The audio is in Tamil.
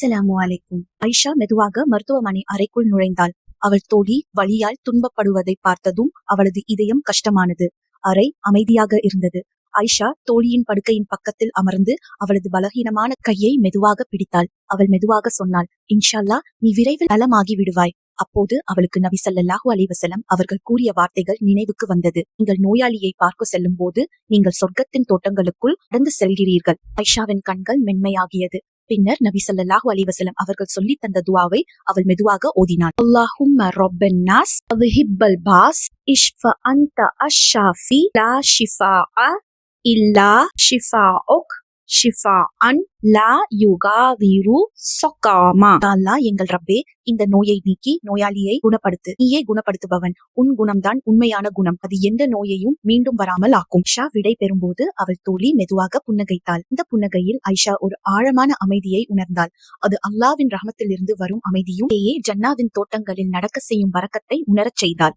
அஸ்ஸலாமு அலைக்கும். ஆயிஷா மெதுவாக மருத்துவமனை அறைக்குள் நுழைந்தாள். அவள் தோழி வலியால் துன்பப்படுவதை பார்த்ததும் அவளது இதயம் கஷ்டமானது. அறை அமைதியாக இருந்தது. ஆயிஷா தோழியின் படுக்கையின் பக்கத்தில் அமர்ந்து அவளது பலகீனமான கையை மெதுவாக பிடித்தாள். அவள் மெதுவாக சொன்னாள், இன்ஷா அல்லாஹ் நீ விரைவில் நலமாகி விடுவாய். அப்போது அவளுக்கு நபி ஸல்லல்லாஹு அலைஹி வஸல்லம் அவர்கள் கூறிய வார்த்தைகள் நினைவுக்கு வந்தது. நீங்கள் நோயாளியை பார்க்க செல்லும் போது நீங்கள் சொர்க்கத்தின் தோட்டங்களுக்குள் கடந்து செல்கிறீர்கள். ஆயிஷாவின் கண்கள் மென்மையாகியது. பின்னர் நபி ஸல்லல்லாஹு அலைஹி வஸல்லம் அவர்கள் சொல்லி தந்த துஆவை அவள் மெதுவாக ஓதினாள். அல்லாஹும்ம ரப்பன் நாஸ் அத்ஹிப்பல் பாஸ் இஷ்ஃப அன்த அஷ்ஷாஃபி லா ஷிஃபாஅ இல்லா ஷிஃபாஉக் ஷிஃபாஅன் லா யுகாதிரு ஸகாமா. அல்லாஹ் எங்கள் ரப்பே, இந்த நோயை நீக்கி நோயாளியை குணப்படுத்து. நீயே குணப்படுத்துபவன். உன் குணம்தான் உண்மையான குணம். அது எந்த நோயையும் மீண்டும் வராமல் ஆக்கும். ஆயிஷா விடை பெறும்போது அவள் தோழி மெதுவாக புன்னகைத்தாள். இந்த புன்னகையில் ஆயிஷா ஒரு ஆழமான அமைதியை உணர்ந்தாள். அது அல்லாஹ்வின் ரஹமத்தில் இருந்து வரும் அமைதியும் ஜன்னாவின் தோட்டங்களில் நடக்க செய்யும் பரக்கத்தை உணரச் செய்தாள்.